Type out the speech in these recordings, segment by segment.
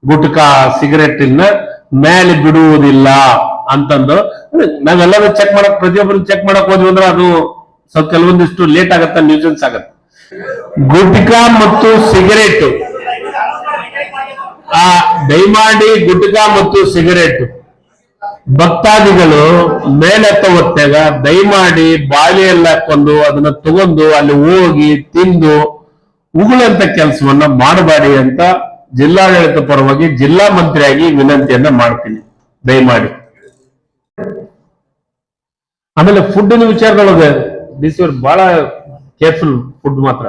Gutka cigarette ಮೇಲೆ ಬಿಡುವುದಿಲ್ಲ ಅಂತಂದು ನಾವೆಲ್ಲರೂ ಚೆಕ್ ಮಾಡಕ್ ಪ್ರತಿಯೊಬ್ಬರು ಚೆಕ್ ಮಾಡಕ್ ಹೋದ್ವಿ ಅಂದ್ರೆ ಅದು ಸ್ವಲ್ಪ ಕೆಲವೊಂದಿಷ್ಟು ಲೇಟ್ ಆಗತ್ತ ನ್ಯೂಸೆನ್ಸ್ ಆಗತ್ತೆ. ಗುಟ್ಕಾ ಮತ್ತು ಸಿಗರೇಟ್ ದಯಮಾಡಿ ಗುಟ್ಕಾ ಮತ್ತು ಸಿಗರೇಟ್ ಭಕ್ತಾದಿಗಳು ಮೇಲೆತ್ತ ಹೊತ್ತಾಗ ದಯಮಾಡಿ ಬಾವಿಯಲ್ಲಿ ಹಾಕೊಂಡು ಅದನ್ನ ತಗೊಂಡು ಅಲ್ಲಿ ಹೋಗಿ ತಿಂದು ಉಗುಳಂತ ಕೆಲಸವನ್ನ ಮಾಡಬೇಡಿ ಅಂತ ಜಿಲ್ಲಾಡಳಿತ ಪರವಾಗಿ ಜಿಲ್ಲಾ ಮಂತ್ರಿಯಾಗಿ ವಿನಂತಿಯನ್ನ ಮಾಡ್ತೀನಿ ದಯಮಾಡಿ. ಆಮೇಲೆ ಫುಡ್ಡಿನ ವಿಚಾರದೊಳಗೆ ಬಹಳ ಕೇರ್ಫುಲ್ ಫುಡ್ ಮಾತ್ರ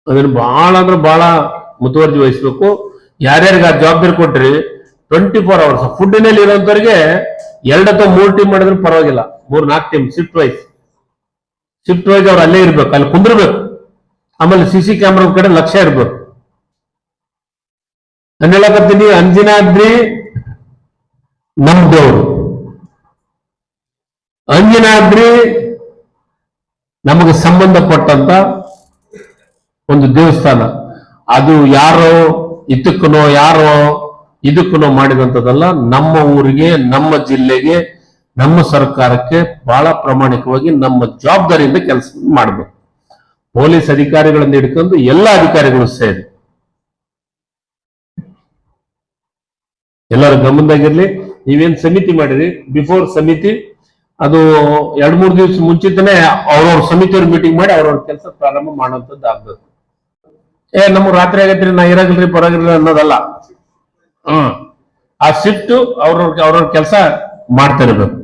ಅದನ್ನ ಬಹಳ ಅಂದ್ರೆ ಬಹಳ ಮುತುವರ್ಜಿ ವಹಿಸ್ಬೇಕು. ಯಾರ್ಯಾರಿಗೆ ಆ ಜವಾಬ್ದಾರಿ ಕೊಟ್ರಿ 24 hours ಫುಡ್ಡಿನಲ್ಲಿ ಇರೋಂಥವ್ರಿಗೆ 2 ಅಥವಾ 3 ಟೀಮ್ ಮಾಡಿದ್ರು ಪರವಾಗಿಲ್ಲ, 3-4 ಟೀಮ್ ಶಿಫ್ಟ್ ವೈಸ್ ಅವ್ರು ಅಲ್ಲೇ ಇರ್ಬೇಕು, ಅಲ್ಲಿ ಕುಂದಿರ್ಬೇಕು. ಆಮೇಲೆ CC ಕ್ಯಾಮ್ರಾ ಕಡೆ ಲಕ್ಷ್ಯ ಇರ್ಬೇಕು. ನಾನು ಹೇಳಕತ್ತೀನಿ, ಅಂಜನಾದ್ರಿ ನಮ್ ದೇವ್ರು, ಅಂಜನಾದ್ರಿ ನಮಗೆ ಸಂಬಂಧಪಟ್ಟಂತ ಒಂದು ದೇವಸ್ಥಾನ. ಅದು ಯಾರೋ ಇದಕ್ಕನೋ ಯಾರೋ ಇದಕ್ಕನೋ ಮಾಡಿದಂಥದ್ದಲ್ಲ. ನಮ್ಮ ಊರಿಗೆ, ನಮ್ಮ ಜಿಲ್ಲೆಗೆ, ನಮ್ಮ ಸರ್ಕಾರಕ್ಕೆ ಬಹಳ ಪ್ರಾಮಾಣಿಕವಾಗಿ ನಮ್ಮ ಜವಾಬ್ದಾರಿಯಿಂದ ಕೆಲಸ ಮಾಡಬೇಕು. ಪೊಲೀಸ್ ಅಧಿಕಾರಿಗಳನ್ನು ಹಿಡ್ಕೊಂಡು ಎಲ್ಲ ಅಧಿಕಾರಿಗಳು ಸೇರಿ ಎಲ್ಲರ ಗಮನದಾಗಿರ್ಲಿ. ನೀವೇನ್ ಸಮಿತಿ ಮಾಡಿರಿ, ಬಿಫೋರ್ ಸಮಿತಿ ಅದು 2-3 ದಿವಸ ಮುಂಚಿತನೇ ಅವ್ರವ್ರ ಸಮಿತಿಯವ್ರ ಮೀಟಿಂಗ್ ಮಾಡಿ ಅವ್ರವ್ರ ಕೆಲಸ ಪ್ರಾರಂಭ ಮಾಡುವಂಥದ್ದು ಆಗ್ಬೇಕು. ನಮ್ಮ ರಾತ್ರಿ ಆಗೈತ್ರಿ ನಾ ಇರಾಗಿಲ್ರಿ ಪರವಾಗಿಲ್ರಿ ಅನ್ನೋದಲ್ಲ. ಆ ಶಿಫ್ಟ್ ಅವ್ರವ್ರ ಕೆಲಸ ಮಾಡ್ತಾ ಇರ್ಬೇಕು.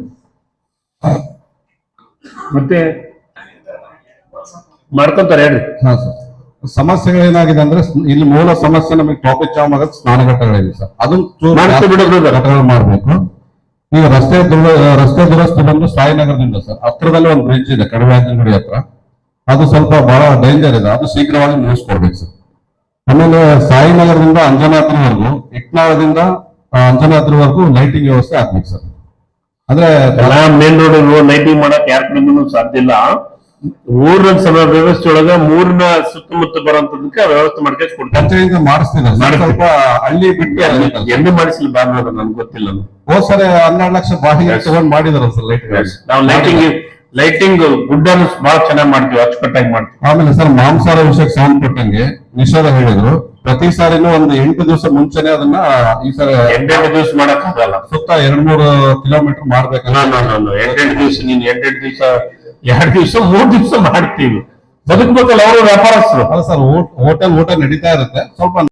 ಮತ್ತೆ ಮಾಡ್ಕೊಂತಾರೆ ಹೇಳ್ರಿ. ಸಮಸ್ಯೆಗಳೇನಾಗಿದೆ ಅಂದ್ರೆ ಇಲ್ಲಿ ಮೂಲ ಸಮಸ್ಯೆ ನಮಗೆ ಟ್ರಾಫಿಕ್ ಜಾಮ್ ಆಗೋದು ಸ್ನಾನಘಟ್ಟಗಳಿದೆ ಸರ್, ಅದನ್ನು ಮಾಡ್ಬೇಕು. ಈಗ ರಸ್ತೆ ದುರಸ್ತಿ ಬಂದು ಸಾಯಿನಗರದಿಂದ ಸರ್ ಹತ್ರದಲ್ಲಿ ಒಂದು ಬ್ರಿಡ್ಜ್ ಇದೆ ಕಡಿಮೆ ಅಂಗಡಿ ಹತ್ರ, ಅದು ಸ್ವಲ್ಪ ಬಹಳ ಡೇಂಜರ್ ಇದೆ, ಅದು ಶೀಘ್ರವಾಗಿ ಮುಗಿಸ್ಕೊಡ್ಬೇಕು ಸರ್. ಆಮೇಲೆ ಸಾಯಿನಗರದಿಂದ ಅಂಜನಾದ್ರಿವರೆಗೂ, ಇಟ್ನಾಳದಿಂದ ಅಂಜನಾದ್ರಿವರೆಗೂ ಲೈಟಿಂಗ್ ವ್ಯವಸ್ಥೆ ಆಗ್ಬೇಕು ಸರ್. ಅಂದ್ರೆ ಮೇನ್ ರೋಡ್ ಲೈಟಿಂಗ್ ಮಾಡಕ್ ಯಾರ ಕಡೆಯಿಂದ ಸಾಧ್ಯ ಇಲ್ಲ. ಊರಿನ ವ್ಯವಸ್ಥೆ ಒಳಗ ಮೂರಿನ ಸುತ್ತಮುತ್ತ ಬರೋಂಥದಕ್ಕೆ ವ್ಯವಸ್ಥೆ ಮಾಡ್ಕೊಂಡು ಕೊಡ್ತಾರೆ, ಮಾಡಿಸ್ತಿದ್ದಾರೆ. ಸ್ವಲ್ಪ ಹಳ್ಳಿ ಬಿಟ್ಟು ಎಣ್ಣೆ ಮಾಡಿಸಿಲ್ಲ ಬಾರ್ಬೋದು, ನನ್ಗೆ ಗೊತ್ತಿಲ್ಲ. ಹೋದ್ ಸರಿ 12 ಲಕ್ಷ ಬಾಡಿಗೆ ತಗೊಂಡ್ ಮಾಡಿದಾರ ಸರ್ ಲೈಟ್. ನಾವು ಲೈಟಿಂಗ್ ಗುಡ್ ಅನ್ನು ಬಹಳ ಚೆನ್ನಾಗಿ ಮಾಡ್ತೀವಿ, ಅಚ್ಚುಕಟ್ಟಾಗಿ ಮಾಡ್ತೀವಿ. ಆಮೇಲೆ ಸರ್ ಮಾಂಸಾಹಾರ ವಿಷಯಕ್ಕೆ ಸಂಬಂಧಪಟ್ಟಂಗೆ ನಿಷೇಧ ಹೇಳಿದ್ರು. ಪ್ರತಿ ಸಾರಿನೂ ಒಂದು 8 ದಿವಸ ಮುಂಚೆನೆ ಅದನ್ನ ಈ ಸರಿ 8 ದಿವಸ ಮಾಡಕ್ ಆಗಲ್ಲ, ಸುತ್ತ 2-3 ಕಿಲೋಮೀಟರ್ ಮಾಡ್ಬೇಕಲ್ಲ. 8 ದಿವಸ ನೀನ್ 8 ದಿವಸ 2 ದಿವಸ 3 ದಿವಸ ಮಾಡ್ತೀವಿ, ಬದುಕ್ಬೇಕಲ್ಲ ಅವರು ವ್ಯಾಪಾರಸ್ಥರು. ಅಲ್ಲ ಸರ್, ಹೋಟೆಲ್ ಊಟ ನಡೀತಾ ಇರುತ್ತೆ ಸ್ವಲ್ಪ